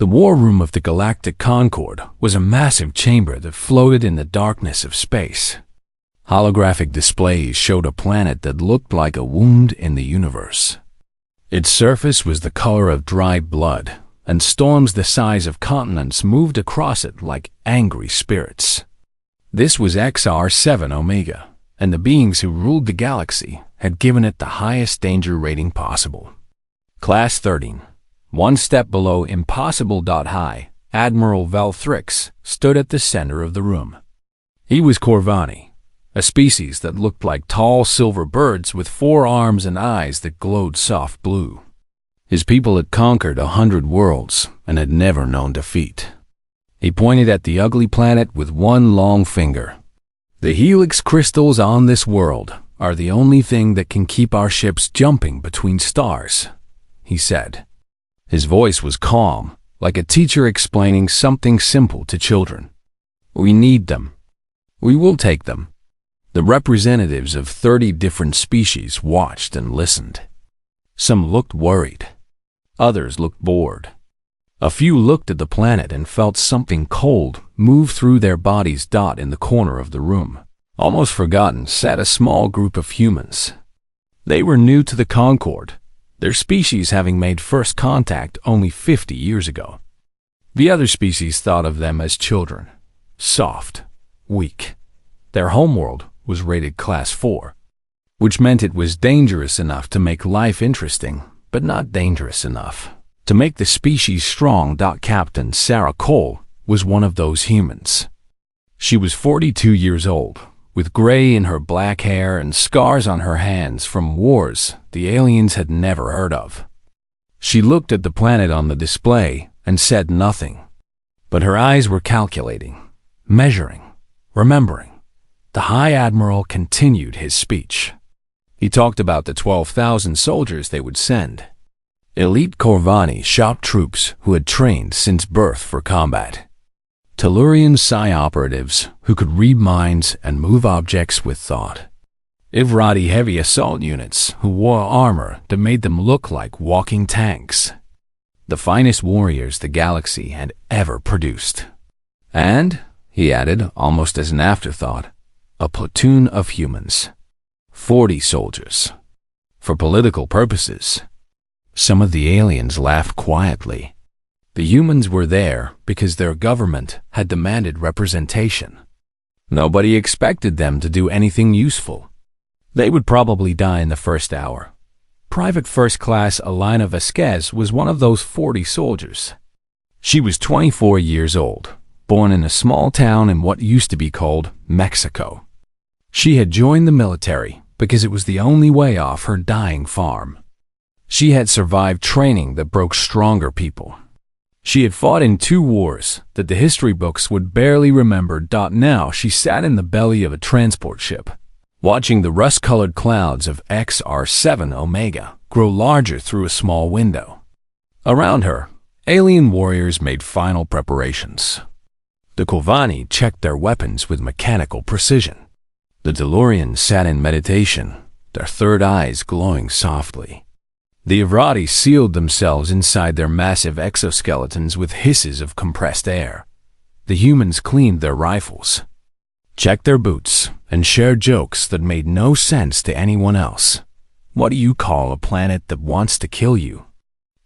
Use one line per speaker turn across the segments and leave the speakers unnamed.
The war room of the Galactic Concord was a massive chamber that floated in the darkness of space. Holographic displays showed a planet that looked like a wound in the universe. Its surface was the color of dried blood, and storms the size of continents moved across it like angry spirits. This was XR7 Omega, and the beings who ruled the galaxy had given it the highest danger rating possible. Class 13. One step below Impossible. High, Admiral Valthrix stood at the center of the room. He was Corvani, a species that looked like tall silver birds with 4 arms and eyes that glowed soft blue. His people had conquered 100 worlds and had never known defeat. He pointed at the ugly planet with one long finger. "The helix crystals on this world are the only thing that can keep our ships jumping between stars," he said. His voice was calm, like a teacher explaining something simple to children. "We need them. We will take them." The representatives of 30 different species watched and listened. Some looked worried. Others looked bored. A few looked at the planet and felt something cold move through their bodies. In the corner of the room, almost forgotten, sat a small group of humans. They were new to the Concord, their species having made first contact only 50 years ago. The other species thought of them as children, soft, weak. Their homeworld was rated Class 4, which meant it was dangerous enough to make life interesting, but not dangerous enough to make the species strong. Captain Sarah Cole was one of those humans. She was 42 years old, with gray in her black hair and scars on her hands from wars the aliens had never heard of. She looked at the planet on the display and said nothing, but her eyes were calculating, measuring, remembering. The High Admiral continued his speech. He talked about the 12,000 soldiers they would send. Elite Corvani shop troops who had trained since birth for combat. Tellurian Psi operatives who could read minds and move objects with thought. Ivrati heavy assault units who wore armor that made them look like walking tanks. The finest warriors the galaxy had ever produced. And, he added almost as an afterthought, a platoon of humans. 40 soldiers. For political purposes. Some of the aliens laughed quietly. The humans were there because their government had demanded representation. Nobody expected them to do anything useful. They would probably die in the first hour. Private First Class Alina Vasquez was one of those 40 soldiers. She was 24 years old, born in a small town in what used to be called Mexico. She had joined the military because it was the only way off her dying farm. She had survived training that broke stronger people. She had fought in 2 wars that the history books would barely remember. Now she sat in the belly of a transport ship, watching the rust-colored clouds of XR7 Omega grow larger through a small window. Around her, alien warriors made final preparations. The Corvani checked their weapons with mechanical precision. The Tellurians sat in meditation, their third eyes glowing softly. The Ivrati sealed themselves inside their massive exoskeletons with hisses of compressed air. The humans cleaned their rifles, checked their boots, and shared jokes that made no sense to anyone else. "What do you call a planet that wants to kill you?"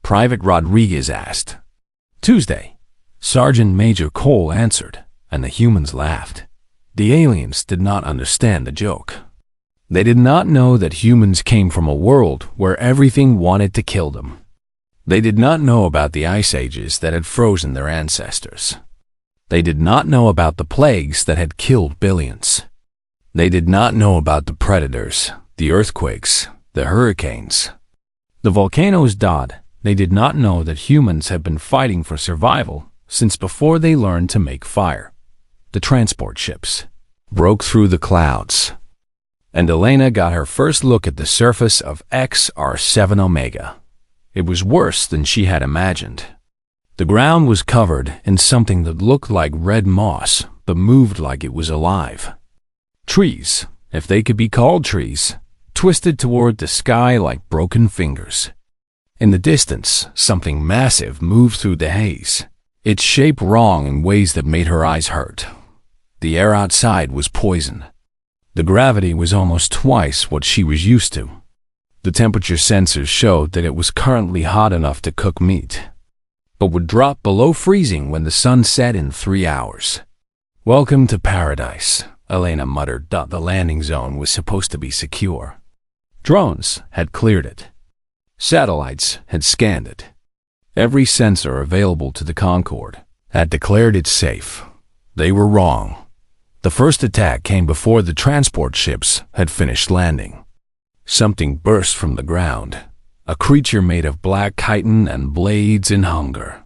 Private Rodriguez asked. "Tuesday," Sergeant Major Cole answered, and the humans laughed. The aliens did not understand the joke. They did not know that humans came from a world where everything wanted to kill them. They did not know about the ice ages that had frozen their ancestors. They did not know about the plagues that had killed billions. They did not know about the predators, the earthquakes, the hurricanes, the volcanoes. They did not know that humans had been fighting for survival since before they learned to make fire. The transport ships broke through the clouds, and Elena got her first look at the surface of XR7 Omega. It was worse than she had imagined. The ground was covered in something that looked like red moss, but moved like it was alive. Trees, if they could be called trees, twisted toward the sky like broken fingers. In the distance, something massive moved through the haze, its shape wrong in ways that made her eyes hurt. The air outside was poison. The gravity was almost twice what she was used to. The temperature sensors showed that it was currently hot enough to cook meat, but would drop below freezing when the sun set in 3 hours. "Welcome to paradise," Elena muttered. The landing zone was supposed to be secure. Drones had cleared it. Satellites had scanned it. Every sensor available to the Concorde had declared it safe. They were wrong. The first attack came before the transport ships had finished landing. Something burst from the ground, a creature made of black chitin and blades in hunger.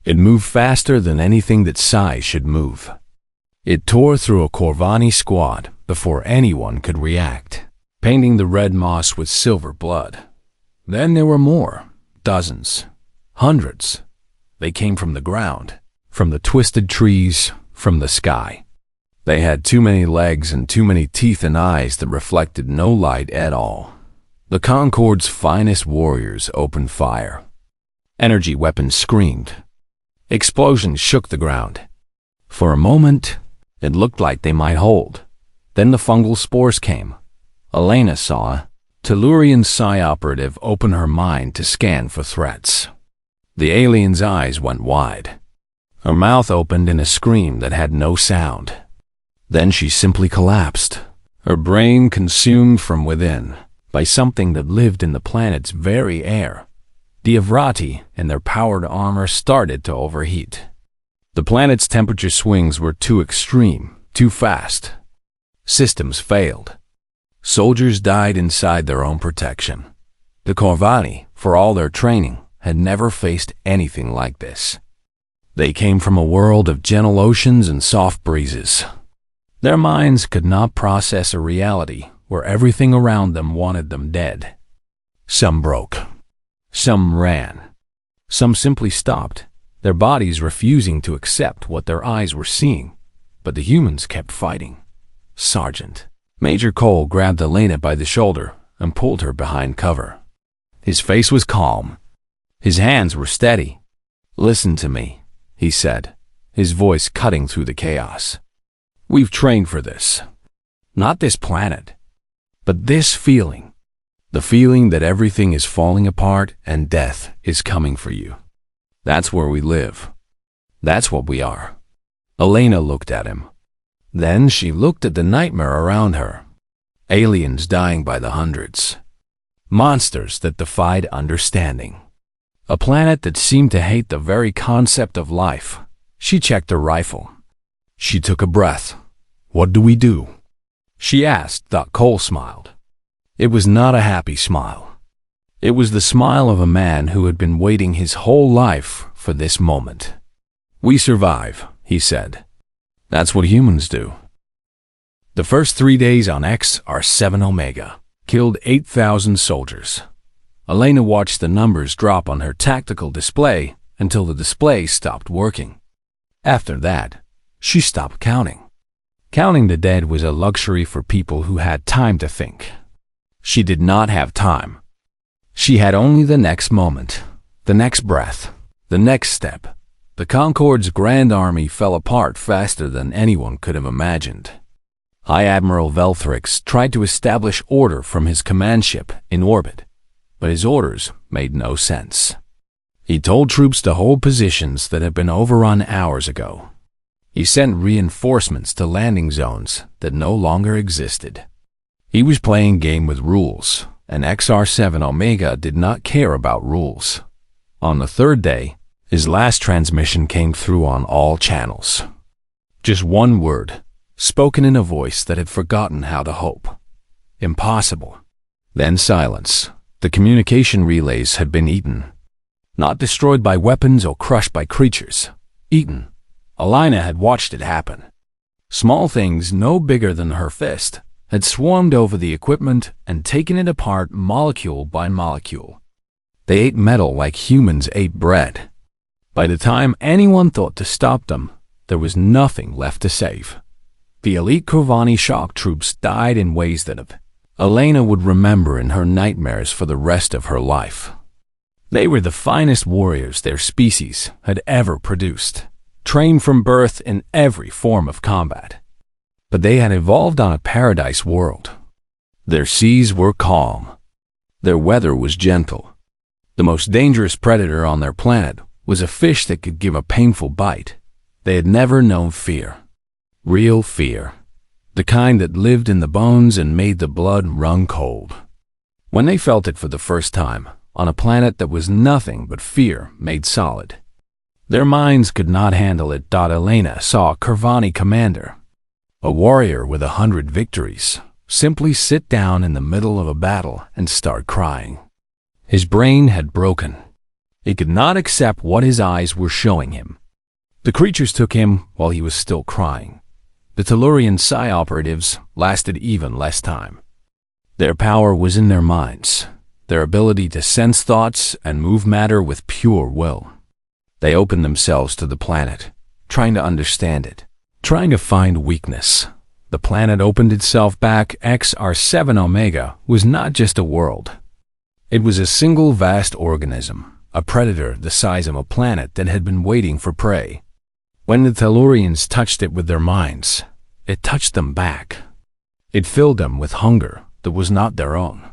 It moved faster than anything that Psi should move. It tore through a Corvani squad before anyone could react, painting the red moss with silver blood. Then there were more, dozens, hundreds. They came from the ground, from the twisted trees, from the sky. They had too many legs and too many teeth and eyes that reflected no light at all. The Concorde's finest warriors opened fire. Energy weapons screamed. Explosions shook the ground. For a moment, it looked like they might hold. Then the fungal spores came. Elena saw a Tellurian Psi operative open her mind to scan for threats. The alien's eyes went wide. Her mouth opened in a scream that had no sound. Then she simply collapsed, her brain consumed from within by something that lived in the planet's very air. The Avrati and their powered armor started to overheat. The planet's temperature swings were too extreme, too fast. Systems failed. Soldiers died inside their own protection. The Corvani, for all their training, had never faced anything like this. They came from a world of gentle oceans and soft breezes. Their minds could not process a reality where everything around them wanted them dead. Some broke. Some ran. Some simply stopped, their bodies refusing to accept what their eyes were seeing. But the humans kept fighting. "Sergeant." Major Cole grabbed Elena by the shoulder and pulled her behind cover. His face was calm. His hands were steady. "Listen to me," he said, his voice cutting through the chaos. "We've trained for this. Not this planet, but this feeling. The feeling that everything is falling apart and death is coming for you. That's where we live. That's what we are." Elena looked at him. Then she looked at the nightmare around her. Aliens dying by the hundreds. Monsters that defied understanding. A planet that seemed to hate the very concept of life. She checked her rifle. She took a breath. "What do we do?" she asked. Cole smiled. It was not a happy smile. It was the smile of a man who had been waiting his whole life for this moment. "We survive," he said. "That's what humans do." The first 3 days on XR7 Omega killed 8,000 soldiers. Elena watched the numbers drop on her tactical display until the display stopped working. After that, she stopped counting. Counting the dead was a luxury for people who had time to think. She did not have time. She had only the next moment, the next breath, the next step. The Concorde's Grand Army fell apart faster than anyone could have imagined. High Admiral Velthrix tried to establish order from his command ship in orbit, but his orders made no sense. He told troops to hold positions that had been overrun hours ago. He sent reinforcements to landing zones that no longer existed. He was playing game with rules, and XR7 Omega did not care about rules. On the third day, his last transmission came through on all channels. Just one word, spoken in a voice that had forgotten how to hope. "Impossible." Then silence. The communication relays had been eaten. Not destroyed by weapons or crushed by creatures. Eaten. Elena had watched it happen. Small things no bigger than her fist had swarmed over the equipment and taken it apart molecule by molecule. They ate metal like humans ate bread. By the time anyone thought to stop them, there was nothing left to save. The elite Corvani shock troops died in ways that Elena would remember in her nightmares for the rest of her life. They were the finest warriors their species had ever produced, trained from birth in every form of combat. But they had evolved on a paradise world. Their seas were calm. Their weather was gentle. The most dangerous predator on their planet was a fish that could give a painful bite. They had never known fear. Real fear. The kind that lived in the bones and made the blood run cold. When they felt it for the first time, on a planet that was nothing but fear made solid, their minds could not handle it. Elena saw a Kurvani commander, a warrior with 100 victories, simply sit down in the middle of a battle and start crying. His brain had broken. He could not accept what his eyes were showing him. The creatures took him while he was still crying. The Tellurian Psi operatives lasted even less time. Their power was in their minds, their ability to sense thoughts and move matter with pure will. They opened themselves to the planet, trying to understand it, trying to find weakness. The planet opened itself back. XR7 Omega was not just a world. It was a single vast organism, a predator the size of a planet that had been waiting for prey. When the Tellurians touched it with their minds, it touched them back. It filled them with hunger that was not their own.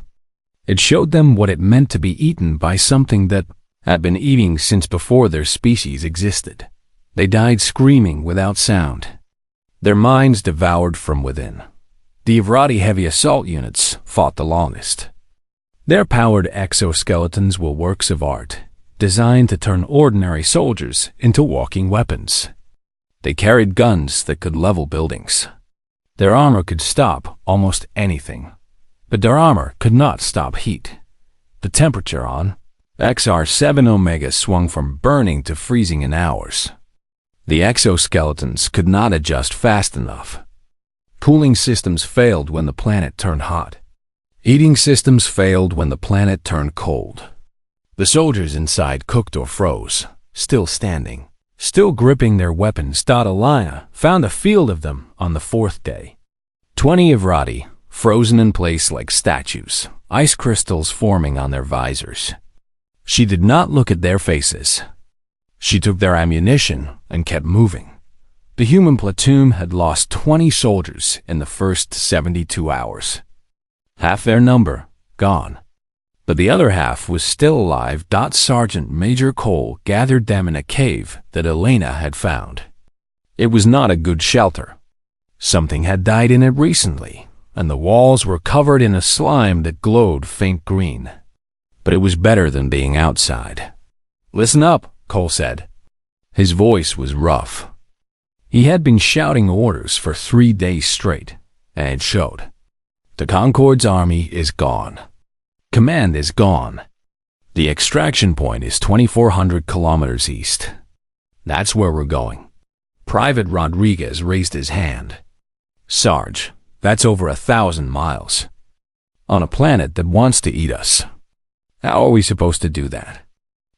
It showed them what it meant to be eaten by something that had been eating since before their species existed. They died screaming without sound. Their minds devoured from within. The Evrati heavy assault units fought the longest. Their powered exoskeletons were works of art, designed to turn ordinary soldiers into walking weapons. They carried guns that could level buildings. Their armor could stop almost anything, but their armor could not stop heat. The temperature on XR7 Omega swung from burning to freezing in hours. The exoskeletons could not adjust fast enough. Cooling systems failed when the planet turned hot. Heating systems failed when the planet turned cold. The soldiers inside cooked or froze, still standing, still gripping their weapons. Elena found a field of them on the 4th day. 20 Evrati, frozen in place like statues, ice crystals forming on their visors. She did not look at their faces. She took their ammunition and kept moving. The human platoon had lost 20 soldiers in the first 72 hours. Half their number gone. But the other half was still alive. Sergeant Major Cole gathered them in a cave that Elena had found. It was not a good shelter. Something had died in it recently, and the walls were covered in a slime that glowed faint green. But it was better than being outside. "Listen up," Cole said. His voice was rough. He had been shouting orders for 3 days straight, and it showed. The Concord's army is gone. Command is gone. The extraction point is 2,400 kilometers east. That's where we're going. Private Rodriguez raised his hand. "Sarge, that's over 1,000 miles. On a planet that wants to eat us. How are we supposed to do that?"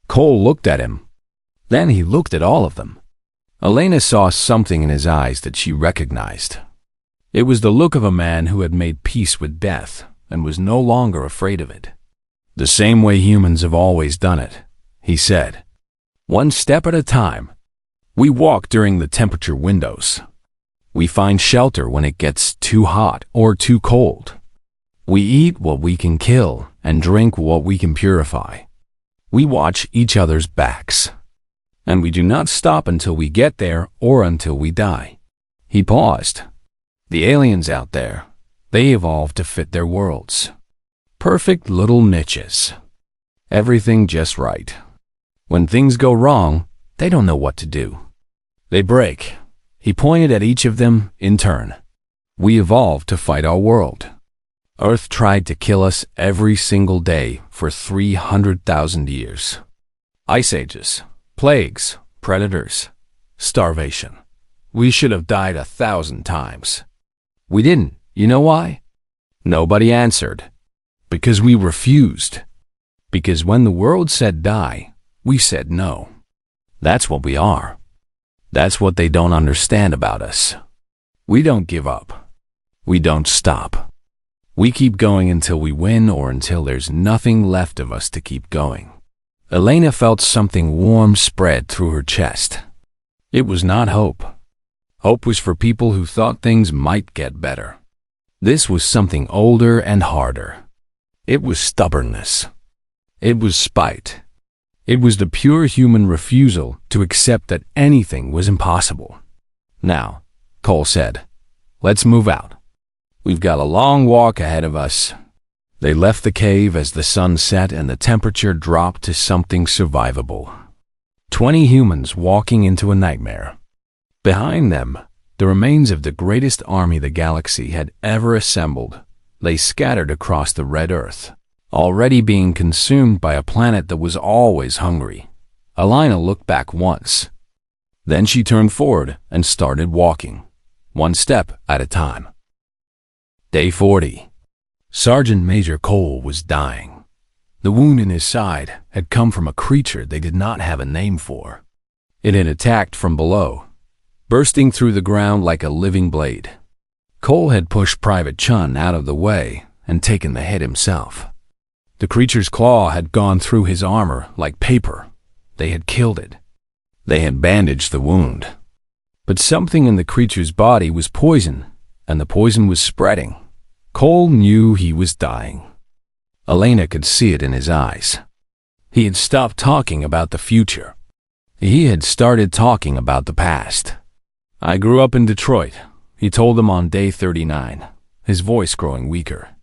Cole looked at him. Then he looked at all of them. Elena saw something in his eyes that she recognized. It was the look of a man who had made peace with death and was no longer afraid of it. "The same way humans have always done it," he said. "One step at a time. We walk during the temperature windows. We find shelter when it gets too hot or too cold. We eat what we can kill and drink what we can purify. We watch each other's backs. And we do not stop until we get there or until we die." He paused. "The aliens out there, they evolved to fit their worlds. Perfect little niches. Everything just right. When things go wrong, they don't know what to do. They break." He pointed at each of them in turn. "We evolved to fight our world. Earth tried to kill us every single day for 300,000 years. Ice ages, plagues, predators, starvation. We should have died 1,000 times. We didn't. You know why?" Nobody answered. "Because we refused. Because when the world said die, we said no. That's what we are. That's what they don't understand about us. We don't give up. We don't stop. We keep going until we win or until there's nothing left of us to keep going. Elena felt something warm spread through her chest. It was not hope. Hope was for people who thought things might get better. This was something older and harder. It was stubbornness. It was spite. It was the pure human refusal to accept that anything was impossible. "Now," Cole said, "let's move out. We've got a long walk ahead of us." They left the cave as the sun set and the temperature dropped to something survivable. 20 humans walking into a nightmare. Behind them, the remains of the greatest army the galaxy had ever assembled lay scattered across the red earth, already being consumed by a planet that was always hungry. Elena looked back once. Then she turned forward and started walking, one step at a time. Day 40. Sergeant Major Cole was dying. The wound in his side had come from a creature they did not have a name for. It had attacked from below, bursting through the ground like a living blade. Cole had pushed Private Chun out of the way and taken the hit himself. The creature's claw had gone through his armor like paper. They had killed it. They had bandaged the wound. But something in the creature's body was poison, and the poison was spreading. Cole knew he was dying. Elena could see it in his eyes. He had stopped talking about the future. He had started talking about the past. "I grew up in Detroit," he told them on day 39, his voice growing weaker.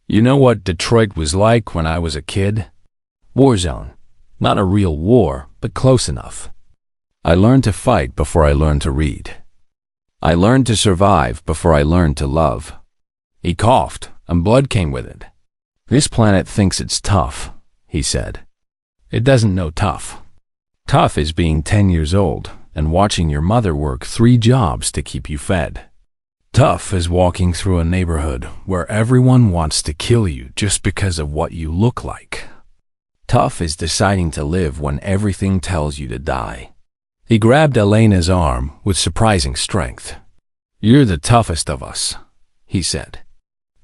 "You know what Detroit was like when I was a kid? War zone. Not a real war, but close enough. I learned to fight before I learned to read. I learned to survive before I learned to love." He coughed, and blood came with it. "This planet thinks it's tough," he said. "It doesn't know tough. Tough is being 10 years old and watching your mother work 3 jobs to keep you fed. Tough is walking through a neighborhood where everyone wants to kill you just because of what you look like. Tough is deciding to live when everything tells you to die." He grabbed Elena's arm with surprising strength. "You're the toughest of us," he said.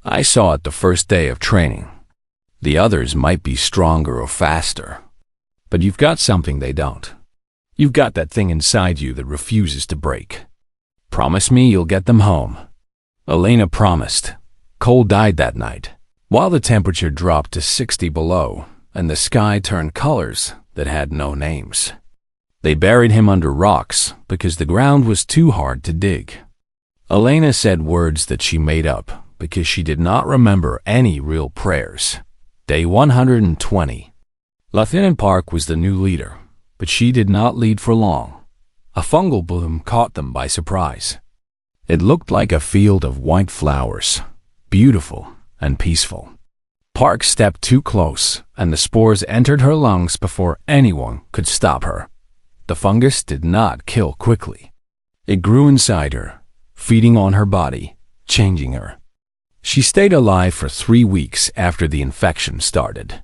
"I saw it the first day of training. The others might be stronger or faster, but you've got something they don't. You've got that thing inside you that refuses to break. Promise me you'll get them home." Elena promised. Cole died that night, while the temperature dropped to 60 below and the sky turned colors that had no names. They buried him under rocks because the ground was too hard to dig. Elena said words that she made up because she did not remember any real prayers. Day 120. Lieutenant Park was the new leader, but she did not lead for long. A fungal bloom caught them by surprise. It looked like a field of white flowers, beautiful and peaceful. Park stepped too close, and the spores entered her lungs before anyone could stop her. The fungus did not kill quickly. It grew inside her, feeding on her body, changing her. She stayed alive for 3 weeks after the infection started.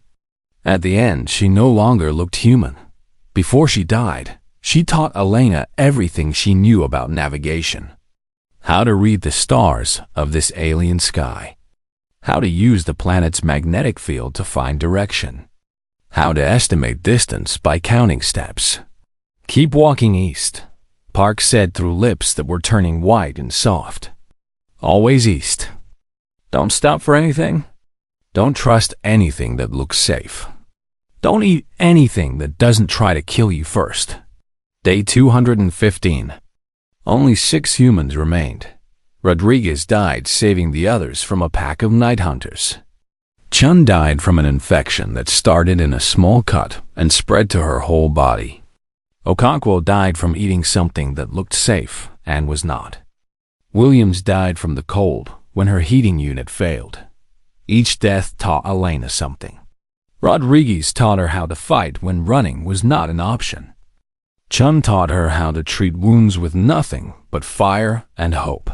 At the end, she no longer looked human. Before she died, she taught Elena everything she knew about navigation. How to read the stars of this alien sky. How to use the planet's magnetic field to find direction. How to estimate distance by counting steps. "Keep walking east," Park said through lips that were turning white and soft. "Always east. Don't stop for anything. Don't trust anything that looks safe. Don't eat anything that doesn't try to kill you first." Day 215. Only 6 humans remained. Rodriguez died saving the others from a pack of night hunters. Chun died from an infection that started in a small cut and spread to her whole body. Okonkwo died from eating something that looked safe and was not. Williams died from the cold when her heating unit failed. Each death taught Elena something. Rodriguez taught her how to fight when running was not an option. Chun taught her how to treat wounds with nothing but fire and hope.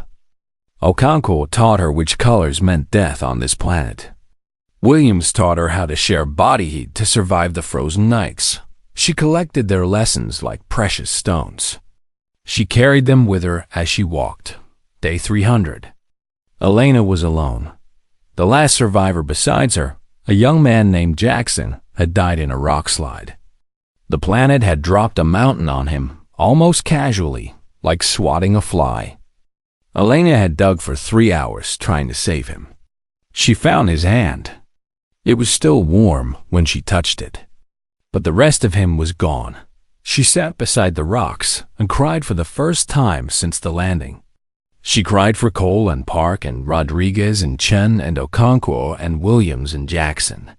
Okonkwo taught her which colors meant death on this planet. Williams taught her how to share body heat to survive the frozen nights. She collected their lessons like precious stones. She carried them with her as she walked. Day 300. Elena was alone. The last survivor besides her, a young man named Jackson, had died in a rock slide. The planet had dropped a mountain on him, almost casually, like swatting a fly. Elena had dug for 3 hours trying to save him. She found his hand. It was still warm when she touched it. But the rest of him was gone. She sat beside the rocks and cried for the first time since the landing. She cried for Cole and Park and Rodriguez and Chen and Okonkwo and Williams and Jackson.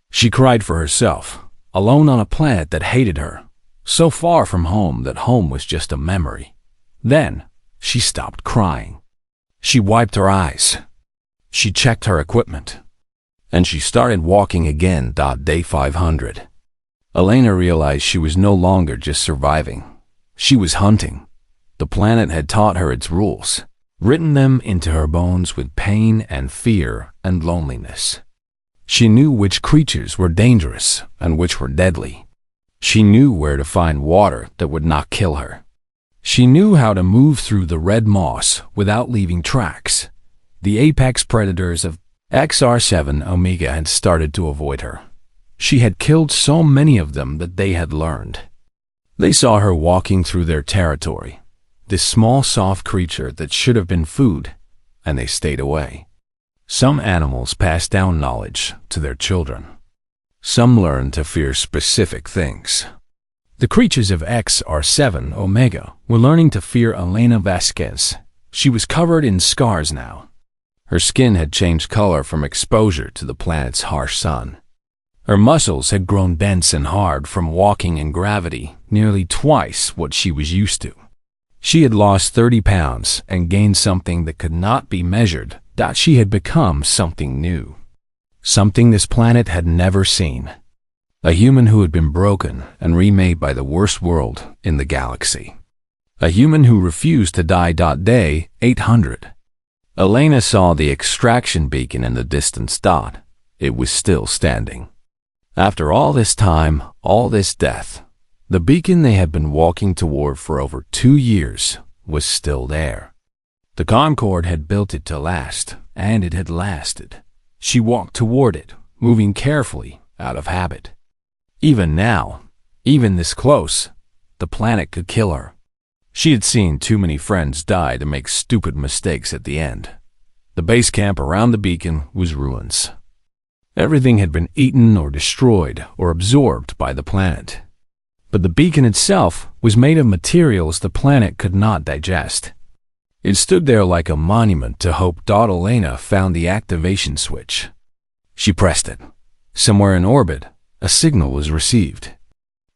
She cried for herself, alone on a planet that hated her, so far from home that home was just a memory. Then, she stopped crying. She wiped her eyes. She checked her equipment. And she started walking again. Day 500. Elena realized she was no longer just surviving. She was hunting. The planet had taught her its rules, written them into her bones with pain and fear and loneliness. She knew which creatures were dangerous and which were deadly. She knew where to find water that would not kill her. She knew how to move through the red moss without leaving tracks. The apex predators of XR7 Omega had started to avoid her. She had killed so many of them that they had learned. They saw her walking through their territory, this small soft creature that should have been food, and they stayed away. Some animals pass down knowledge to their children. Some learn to fear specific things. The creatures of XR7 Omega were learning to fear Elena Vasquez. She was covered in scars now. Her skin had changed color from exposure to the planet's harsh sun. Her muscles had grown dense and hard from walking in gravity, nearly twice what she was used to. She had lost 30 pounds and gained something that could not be measured. She had become something new. Something this planet had never seen. A human who had been broken and remade by the worst world in the galaxy. A human who refused to die. Day 800. Elena saw the extraction beacon in the distance. It was still standing. After all this time, all this death, the beacon they had been walking toward for over 2 years was still there. The Concorde had built it to last, and it had lasted. She walked toward it, moving carefully, out of habit. Even now, even this close, the planet could kill her. She had seen too many friends die to make stupid mistakes at the end. The base camp around the beacon was ruins. Everything had been eaten or destroyed or absorbed by the planet. But the beacon itself was made of materials the planet could not digest. It stood there like a monument to hope. Elena found the activation switch. She pressed it. Somewhere in orbit, a signal was received.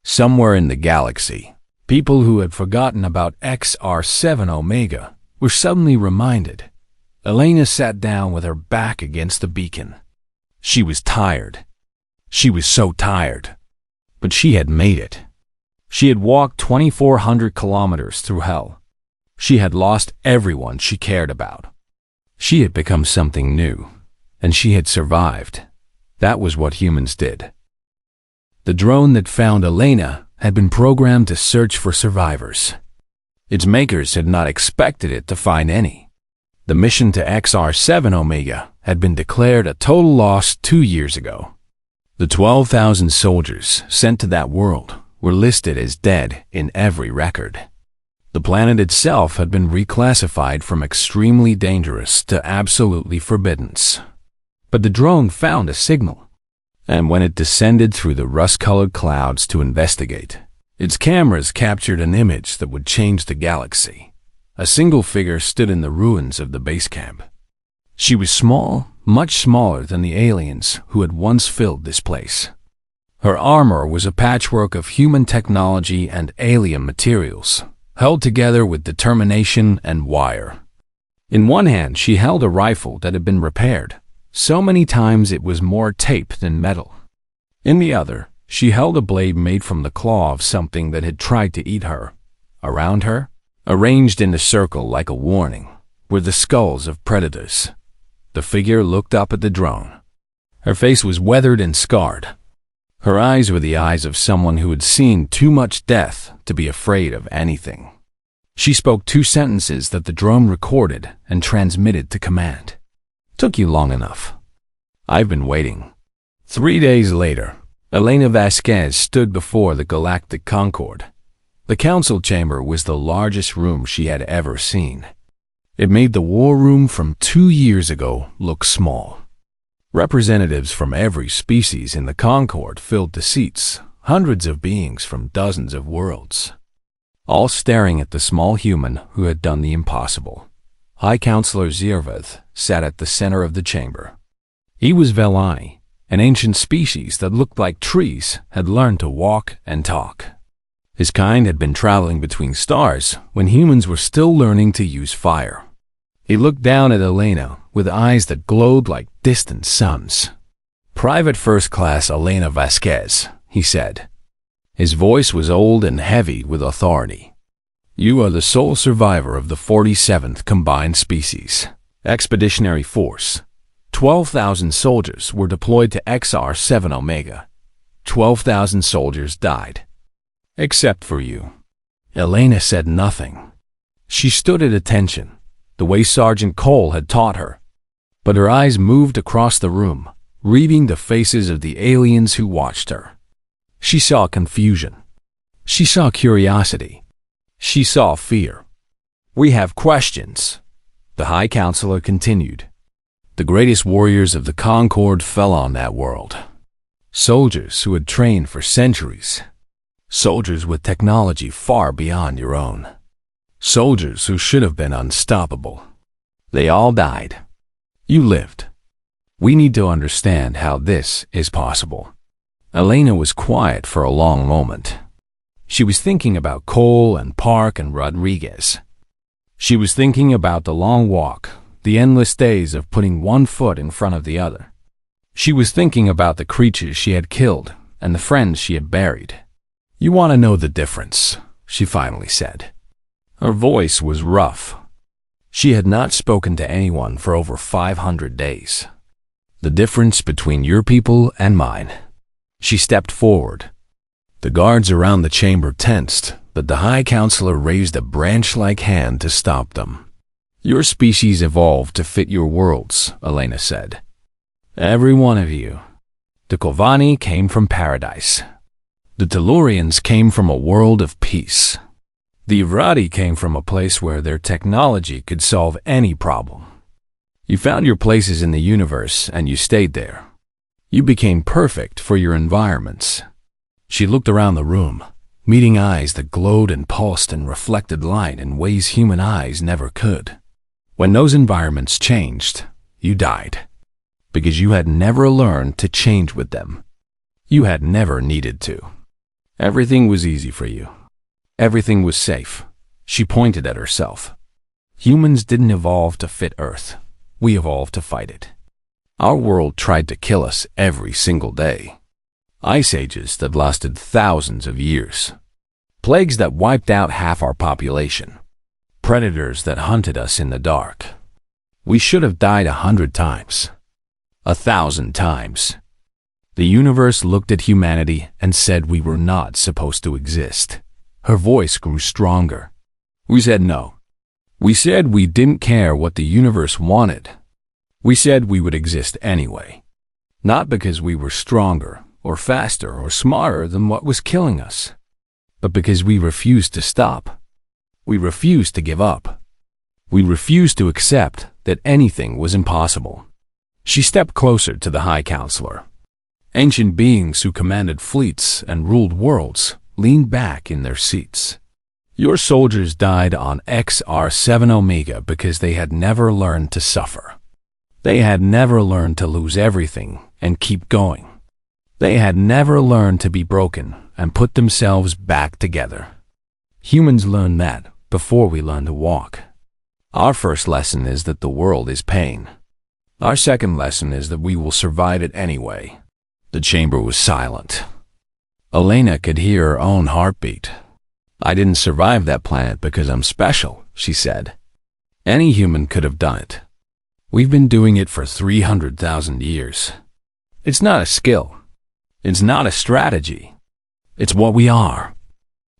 Somewhere in the galaxy, people who had forgotten about XR7 Omega were suddenly reminded. Elena sat down with her back against the beacon. She was tired. She was so tired. But she had made it. She had walked 2,400 kilometers through hell. She had lost everyone she cared about. She had become something new, and she had survived. That was what humans did. The drone that found Elena had been programmed to search for survivors. Its makers had not expected it to find any. The mission to XR7 Omega had been declared a total loss 2 years ago. The 12,000 soldiers sent to that world were listed as dead in every record. The planet itself had been reclassified from extremely dangerous to absolutely forbidden. But the drone found a signal, and when it descended through the rust-colored clouds to investigate, its cameras captured an image that would change the galaxy. A single figure stood in the ruins of the base camp. She was small, much smaller than the aliens who had once filled this place. Her armor was a patchwork of human technology and alien materials, held together with determination and wire. In one hand, she held a rifle that had been repaired. So many times it was more tape than metal. In the other, she held a blade made from the claw of something that had tried to eat her. Around her, arranged in a circle like a warning, were the skulls of predators. The figure looked up at the drone. Her face was weathered and scarred. Her eyes were the eyes of someone who had seen too much death to be afraid of anything. She spoke 2 sentences that the drone recorded and transmitted to command. "Took you long enough. I've been waiting." 3 days later, Elena Vasquez stood before the Galactic Concord. The council chamber was the largest room she had ever seen. It made the war room from 2 years ago look small. Representatives from every species in the Concord filled the seats, hundreds of beings from dozens of worlds, all staring at the small human who had done the impossible. High Counselor Zirvath sat at the center of the chamber. He was Velai, an ancient species that looked like trees had learned to walk and talk. His kind had been traveling between stars when humans were still learning to use fire. He looked down at Elena with eyes that glowed like distant suns. "Private First Class Elena Vasquez," he said. His voice was old and heavy with authority. "You are the sole survivor of the 47th Combined Species Expeditionary Force. 12,000 soldiers were deployed to XR7 Omega. 12,000 soldiers died. Except for you." Elena said nothing. She stood at attention, the way Sergeant Cole had taught her. But her eyes moved across the room, reading the faces of the aliens who watched her. She saw confusion. She saw curiosity. She saw fear. "We have questions," the High Counselor continued. "The greatest warriors of the Concord fell on that world. Soldiers who had trained for centuries. Soldiers with technology far beyond your own. Soldiers who should have been unstoppable. They all died. You lived. We need to understand how this is possible." Elena was quiet for a long moment. She was thinking about Cole and Park and Rodriguez. She was thinking about the long walk, the endless days of putting one foot in front of the other. She was thinking about the creatures she had killed and the friends she had buried. "You want to know the difference," she finally said. Her voice was rough. She had not spoken to anyone for over 500 days. "The difference between your people and mine." She stepped forward. The guards around the chamber tensed, but the High Counselor raised a branch-like hand to stop them. "Your species evolved to fit your worlds," Elena said. "Every one of you. The Kovani came from paradise. The Tellurians came from a world of peace. The Evrati came from a place where their technology could solve any problem. You found your places in the universe and you stayed there. You became perfect for your environments." She looked around the room, meeting eyes that glowed and pulsed and reflected light in ways human eyes never could. When those environments changed, you died. Because you had never learned to change with them. You had never needed to. Everything was easy for you. Everything was safe. She pointed at herself. Humans didn't evolve to fit Earth. We evolved to fight it. Our world tried to kill us every single day. Ice ages that lasted thousands of years. Plagues that wiped out half our population. Predators that hunted us in the dark. We should have died 100 times. 1,000 times. The universe looked at humanity and said we were not supposed to exist. Her voice grew stronger. We said no. We said we didn't care what the universe wanted. We said we would exist anyway. Not because we were stronger or faster or smarter than what was killing us, but because we refused to stop. We refused to give up. We refused to accept that anything was impossible. She stepped closer to the High Counselor. Ancient beings who commanded fleets and ruled worlds leaned back in their seats. Your soldiers died on XR7 Omega because they had never learned to suffer. They had never learned to lose everything and keep going. They had never learned to be broken and put themselves back together. Humans learn that before we learn to walk. Our first lesson is that the world is pain. Our second lesson is that we will survive it anyway. The chamber was silent. Elena could hear her own heartbeat. "I didn't survive that planet because I'm special," she said. "Any human could have done it. We've been doing it for 300,000 years. It's not a skill. It's not a strategy. It's what we are.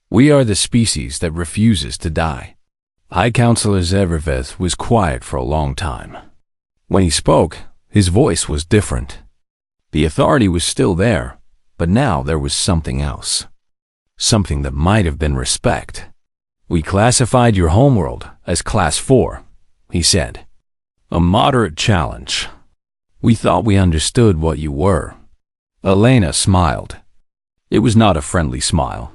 We are the species that refuses to die." High Counselor Zerviveth was quiet for a long time. When he spoke, his voice was different. The authority was still there, But now there was something else. Something that might have been respect. "We classified your homeworld as Class 4, he said. "A moderate challenge. We thought we understood what you were." Elena smiled. It was not a friendly smile.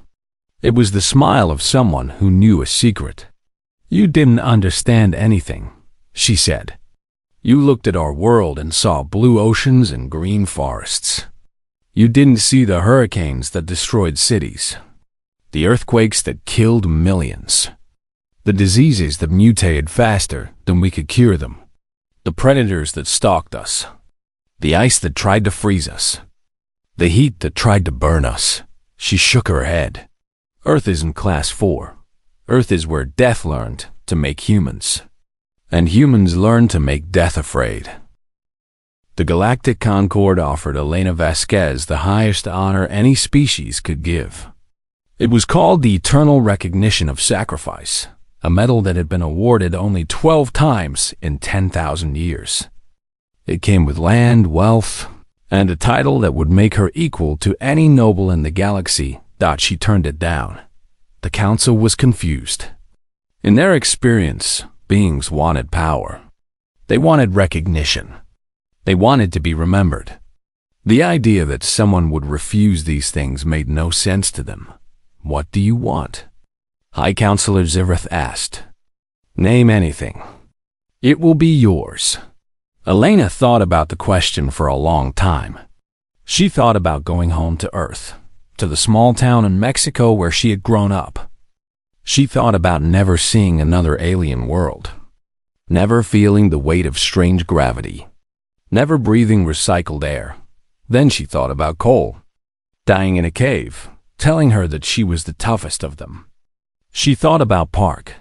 It was the smile of someone who knew a secret. "You didn't understand anything," she said. "You looked at our world and saw blue oceans and green forests. You didn't see the hurricanes that destroyed cities, the earthquakes that killed millions, the diseases that mutated faster than we could cure them, the predators that stalked us, the ice that tried to freeze us, the heat that tried to burn us." She shook her head. "Earth isn't Class 4. Earth is where death learned to make humans, and humans learned to make death afraid." The Galactic Concord offered Elena Vasquez the highest honor any species could give. It was called the Eternal Recognition of Sacrifice, a medal that had been awarded only 12 times in 10,000 years. It came with land, wealth, and a title that would make her equal to any noble in the galaxy. She turned it down. The council was confused. In their experience, beings wanted power. They wanted recognition. They wanted to be remembered. The idea that someone would refuse these things made no sense to them. "What do you want?" High Counselor Zirith asked. "Name anything. It will be yours." Elena thought about the question for a long time. She thought about going home to Earth, to the small town in Mexico where she had grown up. She thought about never seeing another alien world, never feeling the weight of strange gravity, never breathing recycled air. Then she thought about Cole, dying in a cave, telling her that she was the toughest of them. She thought about Park,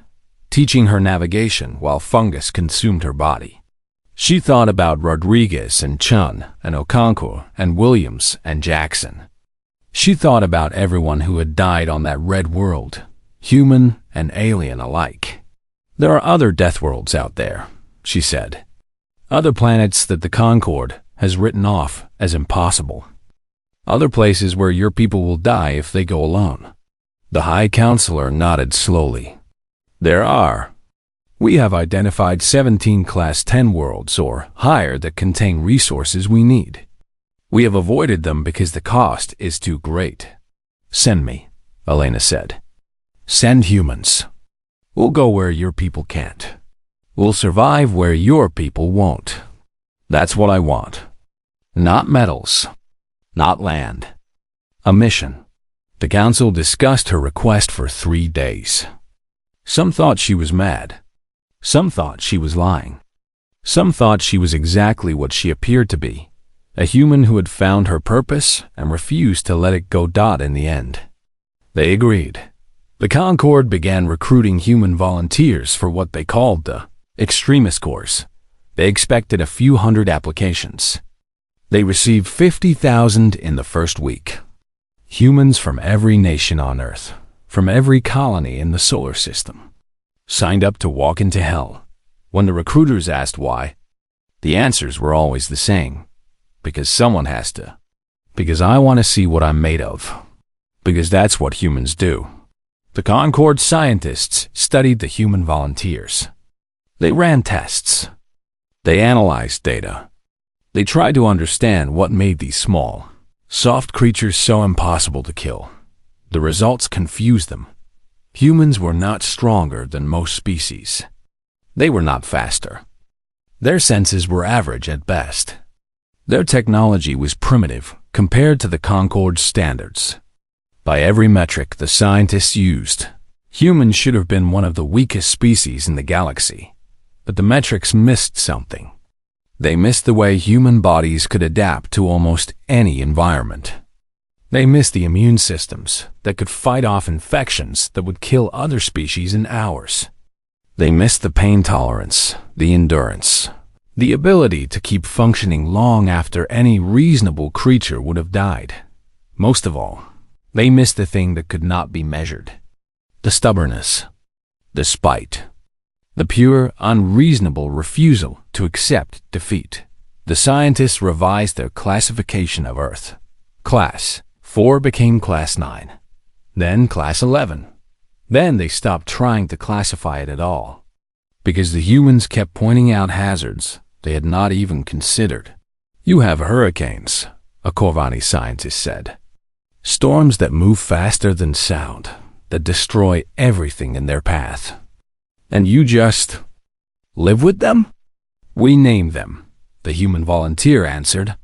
teaching her navigation while fungus consumed her body. She thought about Rodriguez and Chun and Okonkwo and Williams and Jackson. She thought about everyone who had died on that red world, human and alien alike. "There are other death worlds out there," she said. "Other planets that the Concord has written off as impossible. Other places where your people will die if they go alone." The High Counselor nodded slowly. "There are. We have identified 17 Class 10 worlds or higher that contain resources we need. We have avoided them because the cost is too great." "Send me," Elena said. "Send humans. We'll go where your people can't. We'll survive where your people won't. That's what I want. Not medals. Not land. A mission." The council discussed her request for 3 days. Some thought she was mad. Some thought she was lying. Some thought she was exactly what she appeared to be, a human who had found her purpose and refused to let it go. In the end, they agreed. The Concord began recruiting human volunteers for what they called the Extremist Course. They expected a few hundred applications. They received 50,000 in the first week. Humans from every nation on Earth, from every colony in the solar system, signed up to walk into hell. When the recruiters asked why, the answers were always the same. Because someone has to. Because I want to see what I'm made of. Because that's what humans do. The Concord scientists studied the human volunteers. They ran tests. They analyzed data. They tried to understand what made these small, soft creatures so impossible to kill. The results confused them. Humans were not stronger than most species. They were not faster. Their senses were average at best. Their technology was primitive compared to the Concord's standards. By every metric the scientists used, humans should have been one of the weakest species in the galaxy. But the metrics missed something. They missed the way human bodies could adapt to almost any environment. They missed the immune systems that could fight off infections that would kill other species in hours. They missed the pain tolerance, the endurance, the ability to keep functioning long after any reasonable creature would have died. Most of all, they missed the thing that could not be measured. The stubbornness, the spite, the pure, unreasonable refusal to accept defeat. The scientists revised their classification of Earth. Class 4 became Class 9. Then Class 11. Then they stopped trying to classify it at all, because the humans kept pointing out hazards they had not even considered. You have hurricanes, a Corvani scientist said. Storms that move faster than sound, that destroy everything in their path. And you just live with them? We name them, the human volunteer answered.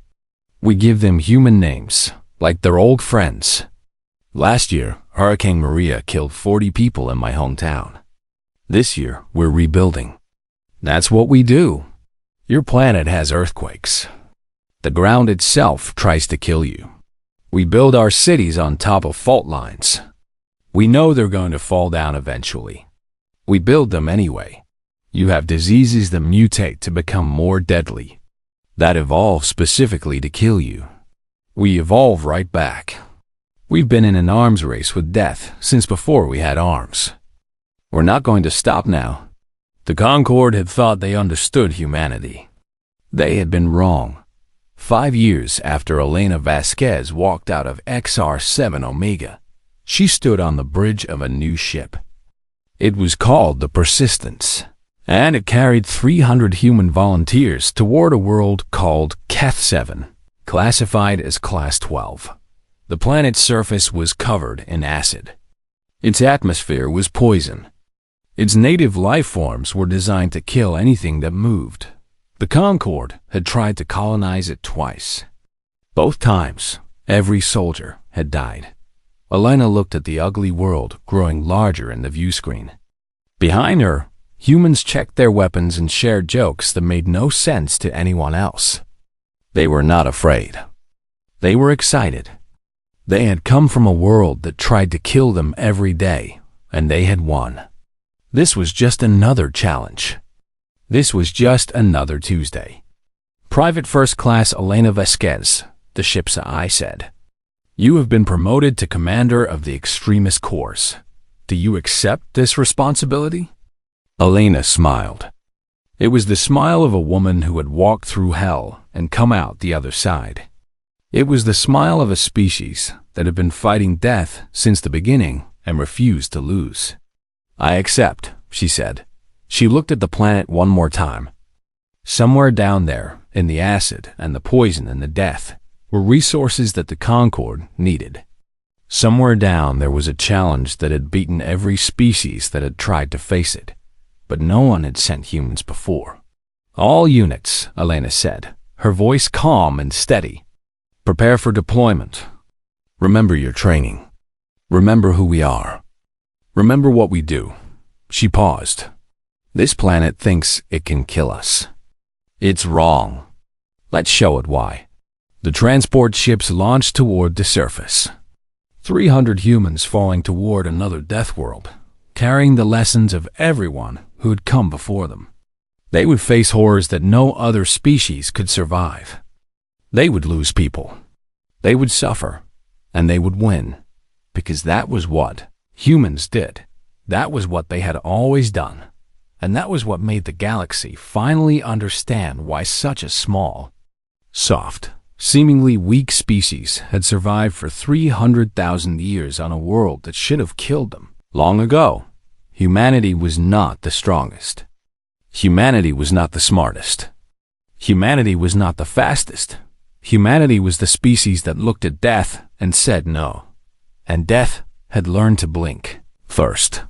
We give them human names, like they're old friends. Last year, Hurricane Maria killed 40 people in my hometown. This year, we're rebuilding. That's what we do. Your planet has earthquakes. The ground itself tries to kill you. We build our cities on top of fault lines. We know they're going to fall down eventually. We build them anyway. You have diseases that mutate to become more deadly, that evolve specifically to kill you. We evolve right back. We've been in an arms race with death since before we had arms. We're not going to stop now. The Concorde had thought they understood humanity. They had been wrong. 5 years after Elena Vasquez walked out of XR7 Omega, she stood on the bridge of a new ship. It was called the Persistence, and it carried 300 human volunteers toward a world called Keth-7, classified as Class 12. The planet's surface was covered in acid. Its atmosphere was poison. Its native life forms were designed to kill anything that moved. The Concorde had tried to colonize it twice. Both times, every soldier had died. Elena looked at the ugly world growing larger in the view screen. Behind her, humans checked their weapons and shared jokes that made no sense to anyone else. They were not afraid. They were excited. They had come from a world that tried to kill them every day, and they had won. This was just another challenge. This was just another Tuesday. Private First Class Elena Vasquez, the ship's eye, said, "You have been promoted to commander of the extremist corps. Do you accept this responsibility?" Elena smiled. It was the smile of a woman who had walked through hell and come out the other side. It was the smile of a species that had been fighting death since the beginning and refused to lose. "I accept," she said. She looked at the planet one more time. Somewhere down there, in the acid and the poison and the death, were resources that the Concorde needed. Somewhere down there was a challenge that had beaten every species that had tried to face it, but no one had sent humans before. "All units," Elena said, her voice calm and steady. "Prepare for deployment. Remember your training. Remember who we are. Remember what we do." She paused. "This planet thinks it can kill us. It's wrong. Let's show it why." The transport ships launched toward the surface. 300 humans falling toward another Deathworld, carrying the lessons of everyone who had come before them. They would face horrors that no other species could survive. They would lose people. They would suffer, and they would win, because that was what humans did. That was what they had always done, and that was what made the galaxy finally understand why such a small, soft, seemingly weak species had survived for 300,000 years on a world that should have killed them long ago. Humanity was not the strongest. Humanity was not the smartest. Humanity was not the fastest. Humanity was the species that looked at death and said no. And death had learned to blink first.